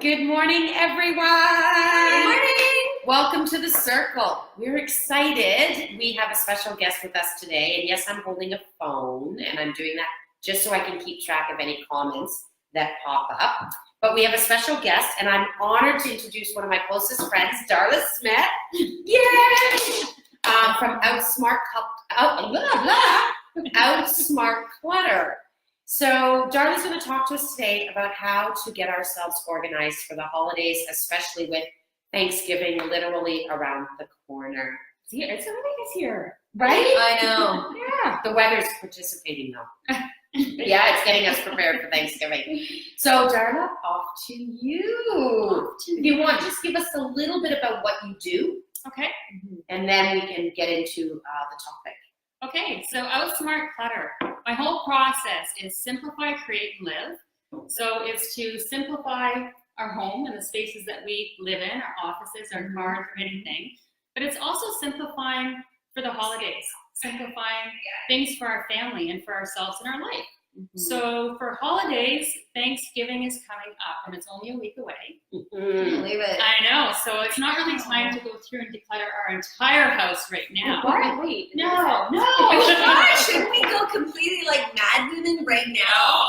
Good morning, everyone. Good morning. Welcome to the circle. We're excited. We have a special guest with us today. And yes, I'm holding a phone, and I'm doing that just so I can keep track of any comments that pop up. But we have a special guest, and I'm honored to introduce one of my closest friends, Darla Smith. Yay! From Outsmart, Outsmart Clutter. So Darla's going to talk to us today about how to get ourselves organized for the holidays, especially with Thanksgiving literally around the corner. It's already here, right? I know. Yeah. The weather's participating though. Yeah, it's getting us prepared for Thanksgiving. So Darla, off to you. If you want, just give us a little bit about what you do. Okay. And then we can get into the topic. Okay, so Outsmart Clutter. My whole process is simplify, create, and live. So it's to simplify our home and the spaces that we live in, our offices, our cars, or anything. But it's also simplifying for the holidays, simplifying things for our family and for ourselves in our life. So for holidays, Thanksgiving is coming up, and it's only a week away. Believe it. I know, so it's not really time to go through and declutter our entire house right now. Wait. No. Shouldn't we go completely like Mad Women right now?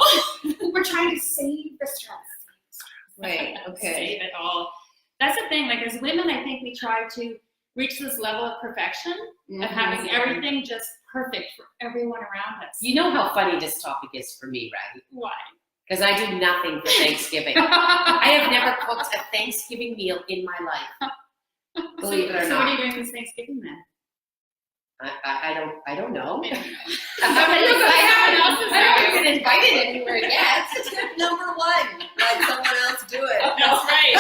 We're trying to save the stress. Right, okay. Save it all. That's the thing, like as women, I think we try to reach this level of perfection of having everything just perfect for everyone around us. You know how funny this topic is for me, right? Why? Because I do nothing for Thanksgiving. I have never cooked a Thanksgiving meal in my life. Believe it or So not. what are you doing this Thanksgiving then? I don't know. I haven't been invited anywhere yet. Tip number one, let someone else do it. That's right.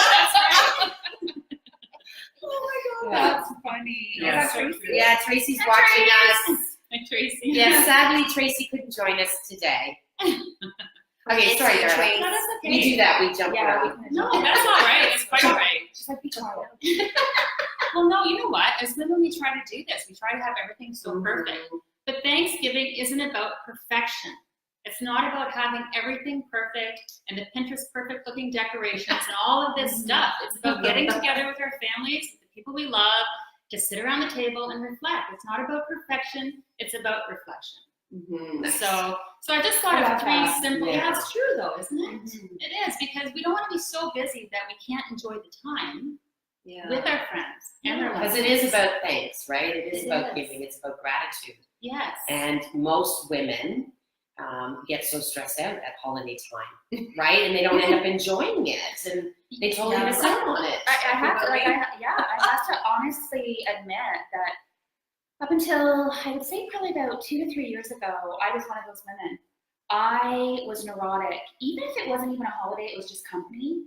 Oh my God, Yeah. that's funny. Yeah. Tracy. Yeah, Tracy's watching us. Hi, Tracy. Yeah, sadly, Tracy couldn't join us today. Okay, sorry, Darla. Tracy. No, that's okay. We do that. We jump around. No, that's all right. It's quite all right. Just like be quiet. Well, no, you know what? As women, we try to do this. We try to have everything so perfect. But Thanksgiving isn't about perfection. It's not about having everything perfect and the Pinterest perfect looking decorations and all of this stuff. It's about getting together with our families, with the people we love, to sit around the table and reflect. It's not about perfection. It's about reflection. So I just thought of three simple. Yeah, it's true though, isn't it? It is, because we don't want to be so busy that we can't enjoy the time with our friends and our Because it is about thanks, right? It is about giving. It's about gratitude. Yes. And most women get so stressed out at holiday time, right? And they don't end up enjoying it, and they totally miss out on it. I have to honestly admit that up until, I would say probably about 2 to 3 years ago, I was one of those women. I was neurotic. Even if it wasn't even a holiday, it was just company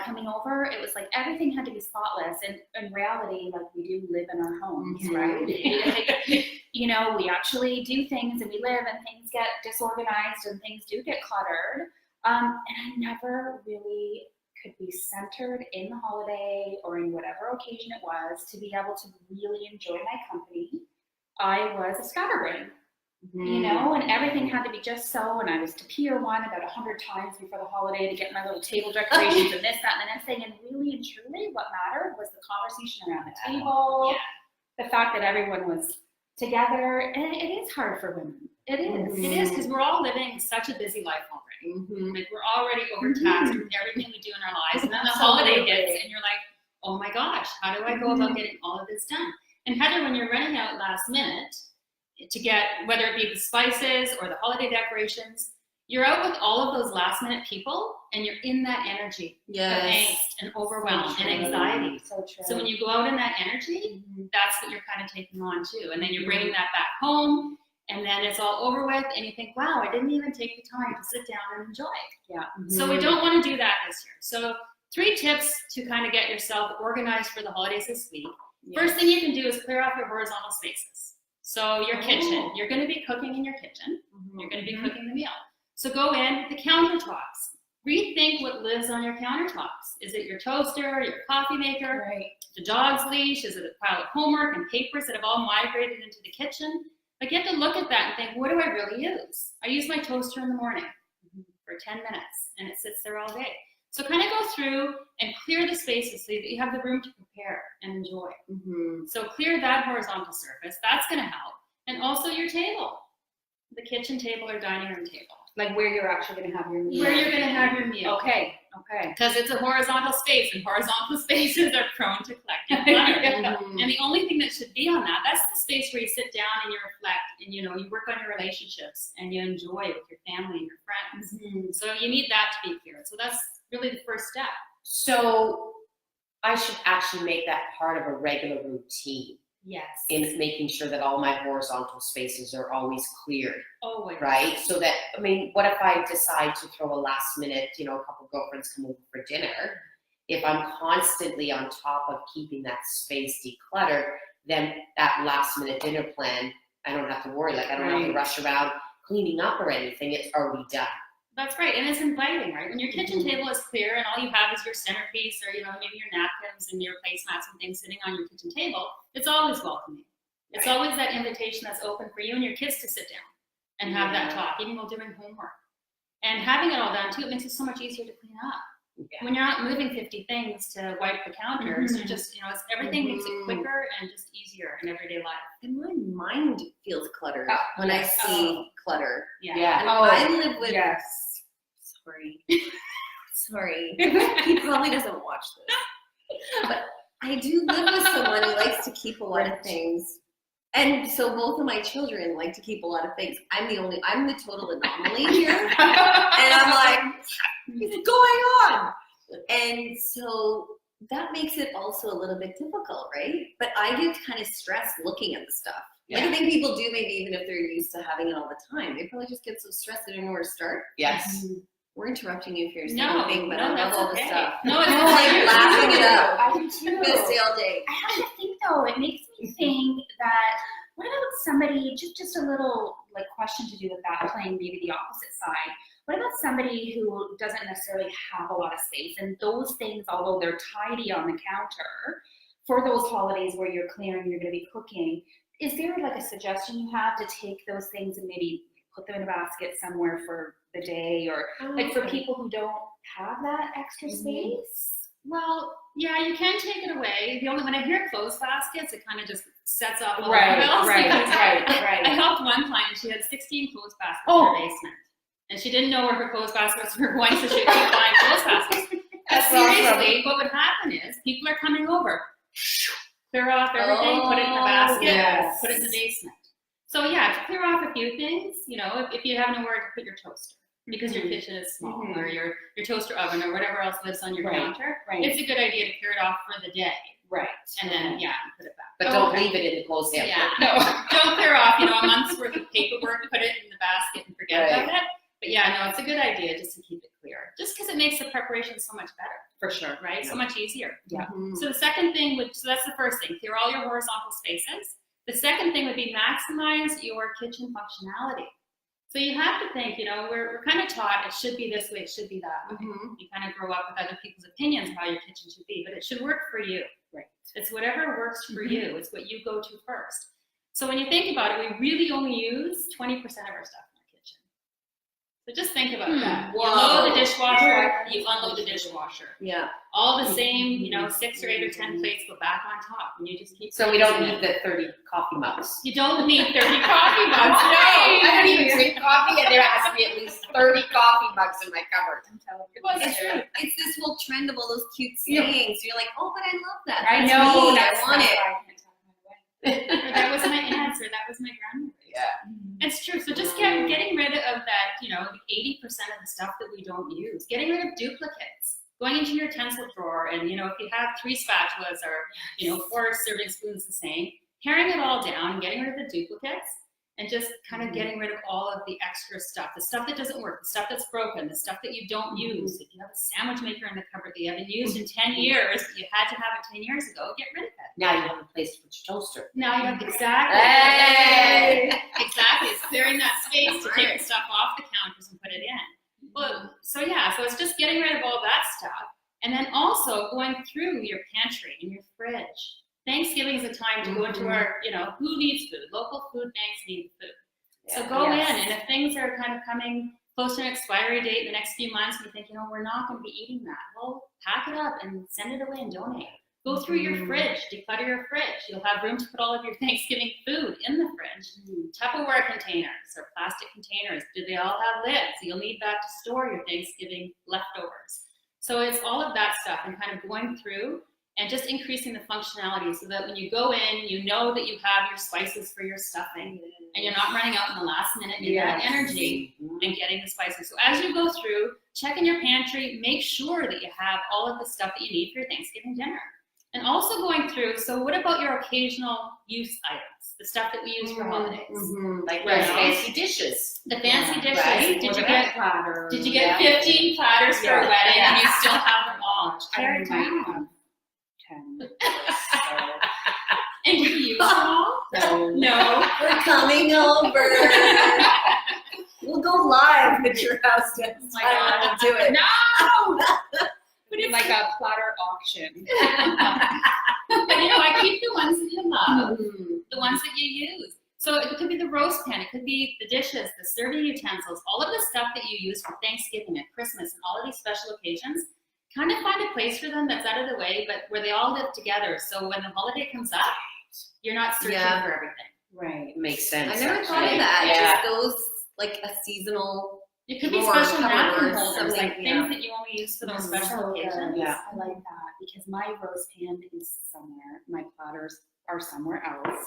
coming over. It was like everything had to be spotless. And in reality, like we do live in our homes, right? You know, we actually do things and we live and things get disorganized and things do get cluttered. And I never really could be centered in the holiday or in whatever occasion it was to be able to really enjoy my company. I was a scatterbrain, you know, and everything had to be just so, and I was to Pier 1 about 100 times before the holiday to get my little table decorations and this, that, and the next thing, and really and truly what mattered was the conversation around the table, the fact that everyone was together, and it is hard for women. It is. It is, because we're all living such a busy life already. Like we're already overtaxed with everything we do in our lives, and then the holiday hits, and you're like, oh my gosh, how do I go about getting all of this done? And Heather, when you're running out last minute to get, whether it be the spices or the holiday decorations, you're out with all of those last minute people, and you're in that energy of angst and overwhelm and anxiety. So true. So when you go out in that energy, that's what you're kind of taking on too. And then you're bringing that back home, and then it's all over with, and you think, wow, I didn't even take the time to sit down and enjoy it. Yeah. So we don't want to do that this year. So 3 tips to kind of get yourself organized for the holidays this week. First thing you can do is clear off your horizontal spaces. So your kitchen, you're going to be cooking in your kitchen. You're going to be cooking the meal. So go in, the countertops. Rethink what lives on your countertops. Is it your toaster, your coffee maker, the dog's leash? Is it a pile of homework and papers that have all migrated into the kitchen? Like you have to look at that and think, what do I really use? I use my toaster in the morning for 10 minutes, and it sits there all day. So kind of go through and clear the spaces so that you have the room to prepare and enjoy. Mm-hmm. So clear that horizontal surface. That's going to help. And also your table, the kitchen table or dining room table. Like where you're actually going to have your meal. Where you're going to have your meal. Okay. Because it's a horizontal space, and horizontal spaces are prone to collecting clutter. Mm-hmm. And the only thing that should be on that's the space where you sit down and you reflect and, you work on your relationships and you enjoy with your family and your friends. Mm-hmm. So you need that to be clear. So that's really the first step. So I should actually make that part of a regular routine Yes. in making sure that all my horizontal spaces are always cleared, Always. right? So that, I mean, what if I decide to throw a last minute, a couple of girlfriends come over for dinner? If I'm constantly on top of keeping that space decluttered, then that last minute dinner plan, I don't have to worry. Like I don't have to rush around cleaning up or anything. It's already done. That's right, and it's inviting, right? When your kitchen table is clear and all you have is your centerpiece or, maybe your napkins and your placemats and things sitting on your kitchen table, it's always welcoming. It's always that invitation that's open for you and your kids to sit down and have that talk, even while doing homework. And having it all done, too, it makes it so much easier to clean up. Yeah. When you're not moving 50 things to wipe the counters, you're just, everything makes it quicker and just easier in everyday life. And my mind feels cluttered when I see clutter. Yeah. And I live with. Yes. Sorry. He probably doesn't watch this. But I do live with someone who likes to keep a lot of things. And so both of my children like to keep a lot of things. I'm the total anomaly here. And I'm like, what's going on? And so that makes it also a little bit difficult, right? But I get kind of stressed looking at the stuff. Like I think people do, maybe even if they're used to having it all the time. They probably just get so stressed they don't know where to start. Yes. We're interrupting you if you're saying No, anything, but no, I love that's all okay. the stuff. No, it's I'm like laughing it up. I do too. I'm gonna stay all day. I have to think though, it makes me think that what about somebody, just a little like question to do with that, playing maybe the opposite side. What about somebody who doesn't necessarily have a lot of space and those things, although they're tidy on the counter, for those holidays where you're clearing, you're gonna be cooking, is there like a suggestion you have to take those things and maybe put them in a basket somewhere for the day, or like for people who don't have that extra space? Well, yeah, you can take it away. When I hear clothes baskets, it kind of just sets off all Right. I helped one client, she had 16 clothes baskets in her basement. And she didn't know where her clothes baskets were going, so she would keep buying clothes baskets. Seriously, what would happen is people are coming over, clear off everything, put it in the basket, put it in the basement. So yeah, to clear off a few things, if you have nowhere to put your toaster because your kitchen is small, or your toaster oven or whatever else lives on your counter, it's a good idea to clear it off for the day. Right. And then, put it back. But don't leave it in the clothes hamper. Yeah, no, don't clear off, a month's worth of paperwork, put it in the basket and forget about it. But yeah, no, it's a good idea just to keep it clear. Just because it makes the preparation so much better. For sure. Right? So much easier. Yeah. So the second thing so that's the first thing, clear all your horizontal spaces. The second thing would be maximize your kitchen functionality. So you have to think, we're kind of taught it should be this way, it should be that way. You kind of grow up with other people's opinions of how your kitchen should be, but it should work for you. Right. It's whatever works for you. It's what you go to first. So when you think about it, we really only use 20% of our stuff in our kitchen. So just think about that. You load the dishwasher, you unload the dishwasher. Yeah. All the same, 6 or 8 or 10 plates go back on top, and you just keep. So we don't need the 30 coffee mugs. You don't need 30 coffee mugs. No, I don't even drink coffee, and there has to be at least 30 coffee mugs in my cupboard. It's this whole trend of all those cute sayings. You're like, oh, but I love that. I That's know. me. I want it. That was my answer. That was my grandmother. Yeah. It's true. So just getting rid of that, the 80% of the stuff that we don't use. Getting rid of duplicates. Going into your utensil drawer and, if you have 3 spatulas or, 4 serving spoons the same, paring it all down and getting rid of the duplicates and just kind of getting rid of all of the extra stuff, the stuff that doesn't work, the stuff that's broken, the stuff that you don't use. If you have a sandwich maker in the cupboard that you haven't used in 10 years, but you had to have it 10 years ago, get rid of it. Now you have a place to put your toaster. Now you have exactly. Hey! Exactly. It's clearing that space to take the stuff off the counters and put it in. Well, so it's just getting rid of all that stuff. And then also going through your pantry and your fridge. Thanksgiving is a time to go into our, who needs food? Local food banks need food. So go in, and if things are kind of coming close to an expiry date in the next few months, and you think, we're not going to be eating that. Well, pack it up and send it away and donate. Go through your fridge, declutter your fridge. You'll have room to put all of your Thanksgiving food in the fridge. Tupperware containers or plastic containers, do they all have lids? You'll need that to store your Thanksgiving leftovers. So it's all of that stuff and kind of going through and just increasing the functionality so that when you go in, you know that you have your spices for your stuffing and you're not running out in the last minute. You have energy and getting the spices. So as you go through, check in your pantry, make sure that you have all of the stuff that you need for your Thanksgiving dinner. And also going through, so what about your occasional use items? The stuff that we use for holidays. Like those fancy dishes. The fancy dishes. Right? Did you platters? get 15 platters for a wedding and you still have them all? I have 10. And do you use them all? No. We're coming over. We'll go live at your house next time. I will do it. No! But it's Like a platter auction. But I keep the ones that you love, the ones that you use. So it could be the roast pan, it could be the dishes, the serving utensils, all of the stuff that you use for Thanksgiving and Christmas and all of these special occasions. Kind of find a place for them that's out of the way, but where they all live together. So when the holiday comes up, you're not searching for everything. Right. Makes sense. I never thought of that. Yeah. Just those, like a seasonal. It could be More special napkin cupboards, holders, like something, things that you only use for those special occasions. Yeah. I like that because my roast pan is somewhere. My platters are somewhere else.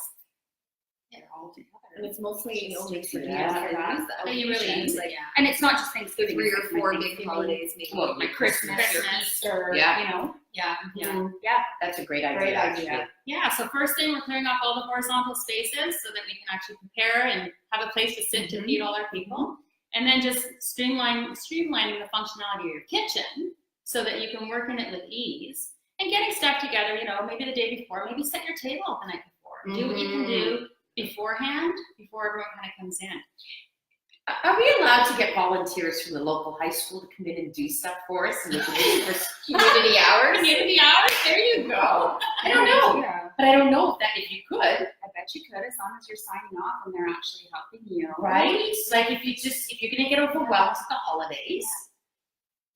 They're all together. And it's mostly only for Yeah. But you really use it, Yeah. And it's not just Thanksgiving. 3 or it's my 4 big Thanksgiving, holidays, maybe. Well, my Christmas, or Easter, Yeah. Yeah. Yeah. That's a great idea, Great actually. idea. Yeah, so first thing, we're clearing up all the horizontal spaces so that we can actually prepare and have a place to sit to feed all our people. And then just streamlining the functionality of your kitchen so that you can work in it with ease. And getting stuff together, maybe the day before, maybe set your table the night before. Do what you can do beforehand, before everyone kind of comes in. Are we allowed to get volunteers from the local high school to come in and do stuff for us and we can do it for community hours? Community hours, there you go. I don't know. Yeah. But I don't know if you could. I bet you could, as long as you're signing off and they're actually helping you. Right? Like if you're going to get overwhelmed at the holidays,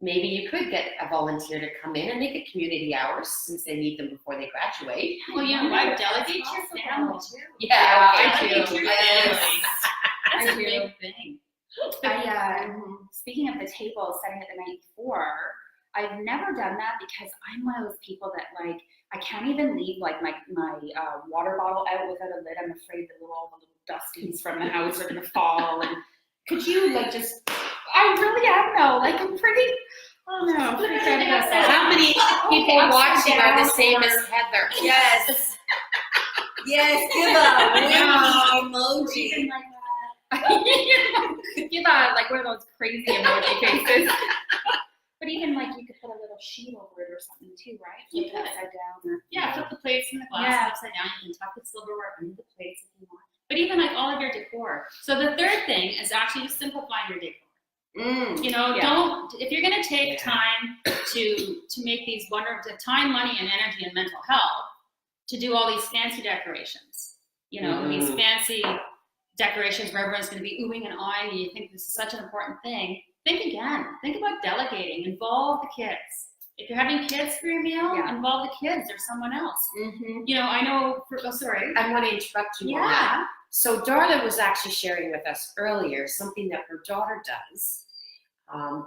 maybe you could get a volunteer to come in and make it community hours since they need them before they graduate. Well, delegate your family too. Yeah, I Delegate do. your Yes. family. That's I a do. big thing. Speaking of the table, setting it the night before, I've never done that because I'm one of those people that I can't even leave my water bottle out without a lid. I'm afraid that all the little dusties from the house are gonna fall. And could you I really am though. I'm pretty. Oh no. I'm pretty How many people watching are the same as Heather? Yes. Yes, give a winky emoji. Even like that. Give one of those crazy emoji faces. But even you could put a little sheet over it or something too, right? You Flip it could. upside down. Or, Yeah, flip the plates and the glasses upside down. You can tuck the silverware under the plates if you want. But even all of your decor. So the third thing is actually just simplifying your decor. Don't, if you're going to take time to make these wonderful, time, money, and energy and mental health to do all these fancy decorations, these fancy decorations where everyone's going to be oohing and eyeing and you think this is such an important thing, think again. Think about delegating. Involve the kids. If you're having kids for your meal, involve the kids or someone else. I know, sorry. I want to interrupt you on that. So Darla was actually sharing with us earlier something that her daughter does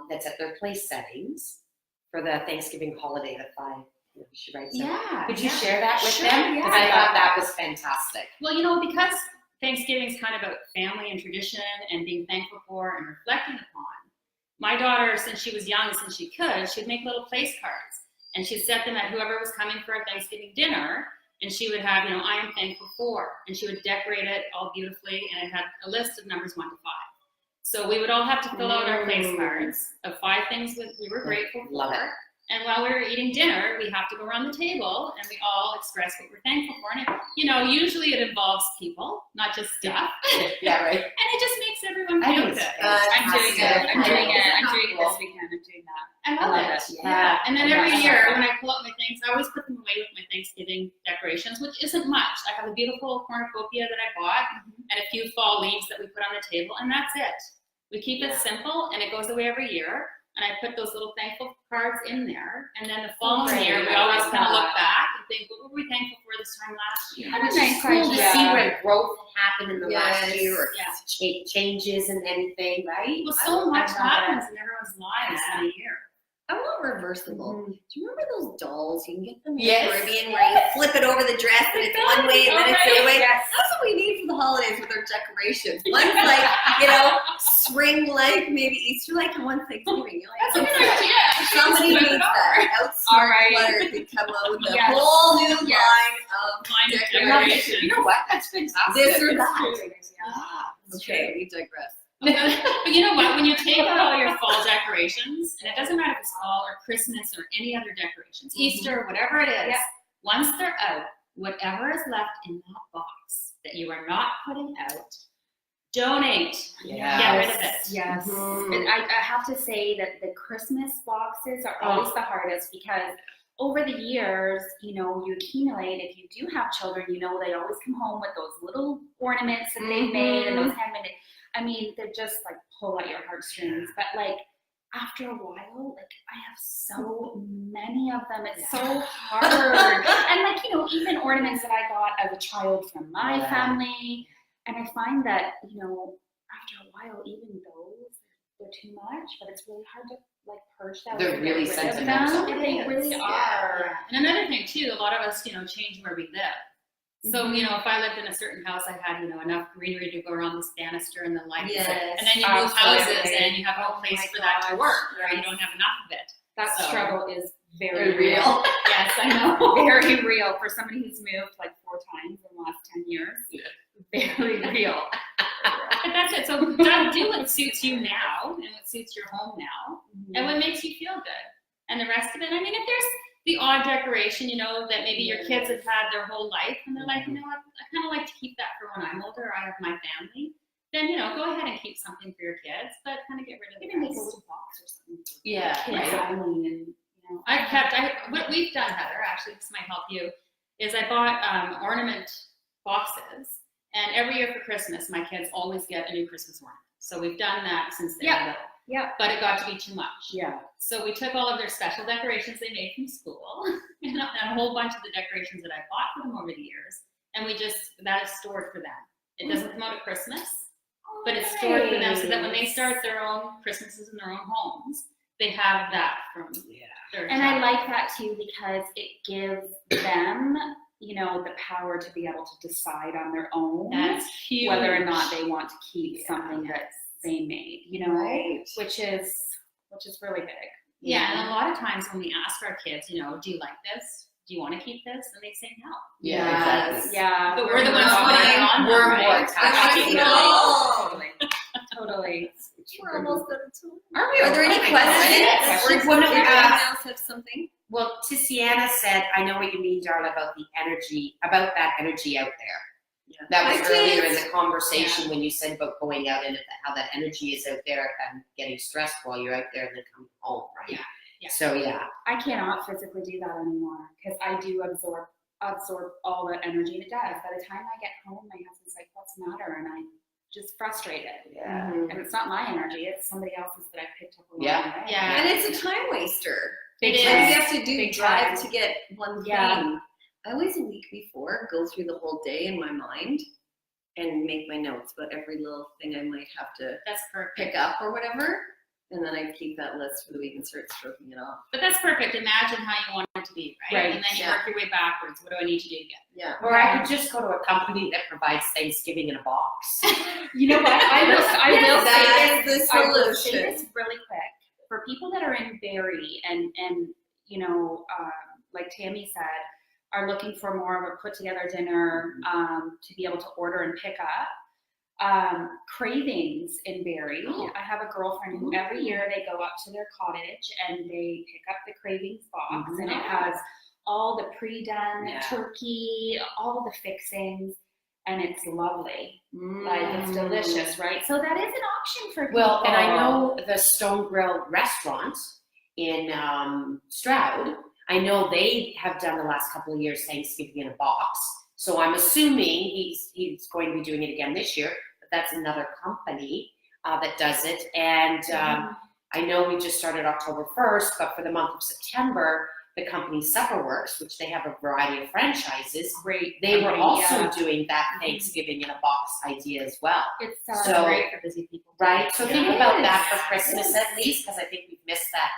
that's at their place settings for the Thanksgiving holiday that she writes down. Could you share that with them? Because I thought that was fantastic. Well, because Thanksgiving is kind of about family and tradition and being thankful for and reflecting upon. My daughter, since she was young, since she could, she'd make little place cards and she'd set them at whoever was coming for a Thanksgiving dinner, and she would have, I am thankful for, and she would decorate it all beautifully, and it had a list of numbers 1 to 5. So we would all have to fill out our place cards of 5 things we were grateful for. Love it. And while we were eating dinner, we have to go around the table and we all express what we're thankful for. And usually it involves people, not just stuff. Yeah, right. And it just makes everyone feel good. I'm doing it. I'm doing it this weekend. I'm doing that. I love it. Yeah. And then every year when I pull out my things, I always put them away with my Thanksgiving decorations, which isn't much. I have a beautiful cornucopia that I bought and a few fall leaves that we put on the table, and that's it. We keep it simple, and it goes away every year. And I put those little thankful cards in there. And then the following year, we always kind of look back and think, what were we thankful for this time last year? And it's Nice just cool to idea. see where growth happened in the last year, or Yes. changes in anything, right? Well, so much I love happens in everyone's lives in a year. I want reversible. Mhm. Do you remember those dolls? You can get them in Yes. the Caribbean where you flip it over the dress and it's one way and then it's the other way. Yes. That's what we need for the holidays with our decorations. One's like, spring-like, maybe Easter-like, and one's Thanksgiving. You're like, That's a good idea. somebody Flip needs it over. that. Outsmart All right. Clutter could come out with a Yes. whole new Yes. line of Line of decorations. You know what? That's fantastic. This or It's that. true. Okay, we digress. But you know what? When you take out all your fall decorations, and it doesn't matter if it's fall or Christmas or any other decorations, Easter, whatever it is, Yeah. once they're out, whatever is left in that box that you are not putting out, donate. Yeah. Get rid of it. Yes. Mhm. And I have to say that the Christmas boxes are always the hardest because over the years, you accumulate. If you do have children, they always come home with those little ornaments that they've made and those handmade. I mean, they're just like pull at your heartstrings. But like after a while, like I have so many of them. It's so hard. And like, even ornaments that I got as a child from my Yeah. family. And I find that, after a while, even those, they're too much, but it's really hard to like purge that. They're and really get rid of sentimental. them. They really Yeah. are. And another thing too, a lot of us, change where we live. So, if I lived in a certain house, I had, enough greenery to go around this banister and the lights. Yes. And then you move houses Absolutely. and you have no Oh place my for that to gosh, work, or you yes. don't have enough of it. That So- struggle is very Very real. real. Yes, I know. Very real for somebody who's moved like 4 times in the last 10 years. Yeah. Very real. But that's it. So do what suits you now and what suits your home now and what makes you feel good. And the rest of it, I mean, if there's the odd decoration, that maybe your kids have had their whole life and they're like, what, I kind of like to keep that for when I'm older or I have my family, then, go ahead and keep something for your kids, but kind of get rid of Even the make a rest. little box or something. for Yeah. Kids Right. only and, What we've done, Heather, actually, this might help you, is I bought ornament boxes, and every year for Christmas, my kids always get a new Christmas ornament. So we've done that since they're Yeah. little. Yeah. But it got to be too much. Yeah. So we took all of their special decorations they made from school and a whole bunch of the decorations that I bought for them over the years, and that is stored for them. It doesn't come out at Christmas, but it's stored for them so that when they start their own Christmases in their own homes, they have that from their And I childhood. like that too because it gives them, the power to be able to decide on their own That's huge. whether or not they want to keep something that they made, Right. which is really big. Yeah, and a lot of times when we ask our kids, do you like this? Do you want to keep this? And they say no. Yeah. Yes. Yeah. But we're the ones not putting it mine. on them, We're right? more I attached wanna to see it. it all. Totally. We're almost out of time. Are we? Are there any Okay. questions? Well, no, Or we anyone asked- else have something? Well, Tiziana said, I know what you mean, Darla, about the energy, about that energy out there. Yeah. That was I earlier did. in the conversation when you said about going out and how that energy is out there and getting stressed while you're out there and then coming home, right? Yeah. So, yeah. I cannot physically do that anymore because I do absorb all that energy, and it does. By the time I get home, my husband's like, "What's the matter?" And I'm just frustrated. Yeah. And it's not my energy; it's somebody else's that I picked up along Yeah. the way. Yeah. And it's a time waster. It Big is. Like time. you have to do Big drive time. to get one thing. Yeah. I always a week before go through the whole day in my mind and make my notes about every little thing I might have to That's perfect. pick up or whatever. And then I keep that list for the week and start stroking it off. But that's perfect. Imagine how you want it to be, right? Right, And then you yeah. work your way backwards. What do I need to do to get Yeah. Or I could just go to a company that provides Thanksgiving in a box. You know what? I will That say is the I will say solution. this really quick. For people that are in Barrie and like Tammy said, are looking for more of a put together dinner to be able to order and pick up. Cravings in Barrie. I have a girlfriend who every year they go up to their cottage and they pick up the Cravings box, and it has all the pre-done Yeah. turkey, all the fixings, and it's lovely. Like it's Mm. delicious, right? So that is an option for people. Well, and I know the Stone Grill restaurant in Stroud, I know they have done the last couple of years Thanksgiving in a box. So I'm assuming he's going to be doing it again this year, but that's another company. that does it. And I know we just started October 1st, but for the month of September, the company Supperworks, which they have a variety of franchises, they were also doing that Thanksgiving in a box idea as well. It's So- great for busy people. Right? So think Yeah. about that for Yes. Christmas at least, because I think we've missed that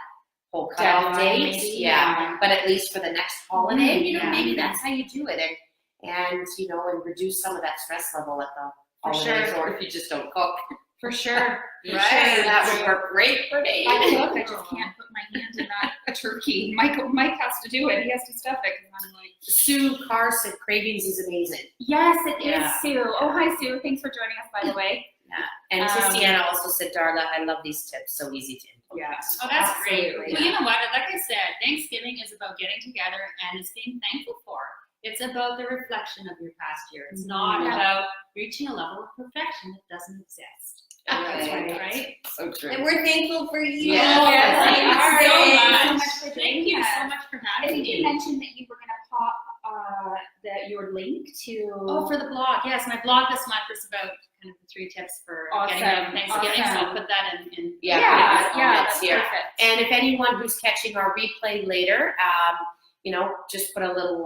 whole cutoff Deadline, date. maybe. Yeah. But at least for the next holiday, you know, Yeah. maybe that's how you do it. And you know, and reduce some of that stress level at the For holidays, sure. or if you just don't cook. For sure. Right? That would work great for me. I cook, I just can't put my hand in that turkey. Mike has to do it. He has to stuff it because I'm like, Sue Carr said cravings is amazing. yes, it is Yeah. Sue. Oh, hi, Sue. Thanks for joining us, by the way. And Tiziana also said, Darla, I love these tips. So easy to implement. Yeah. Oh, that's great. Absolutely. Well, you know what? Like I said, Thanksgiving is about getting together and it's being thankful for. It's about the reflection of your past year. It's not Yeah. about reaching a level of perfection that doesn't exist. That's Right? So true. And we're thankful for you. Yes. Thank you Yes. so much. for Thank doing you that. so much for I having think you me. mentioned that you were going to pop your link to. Oh, for the blog. Yes, my blog this month is about kind of the 3 tips for getting Awesome. out Thanksgiving. So I'll Awesome. put that in. Yeah, yeah, that's that's here. perfect. And if anyone who's catching our replay later, you know, just put a little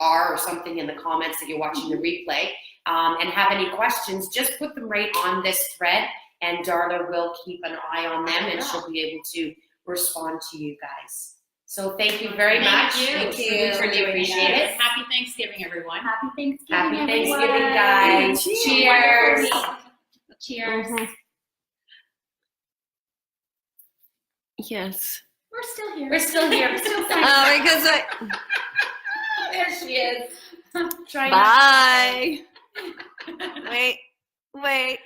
R or something in the comments that you're watching the replay, and have any questions, just put them right on this thread, and Darla will keep an eye on them, and she'll be able to respond to you guys. So thank you very much. Thank you. We truly appreciate it. Happy Thanksgiving, everyone. Happy Thanksgiving, Happy everyone. Thanksgiving, guys. Cheers. Cheers. Yes. We're still here. We're still here. We're still Oh, because There she is. bye. Wait.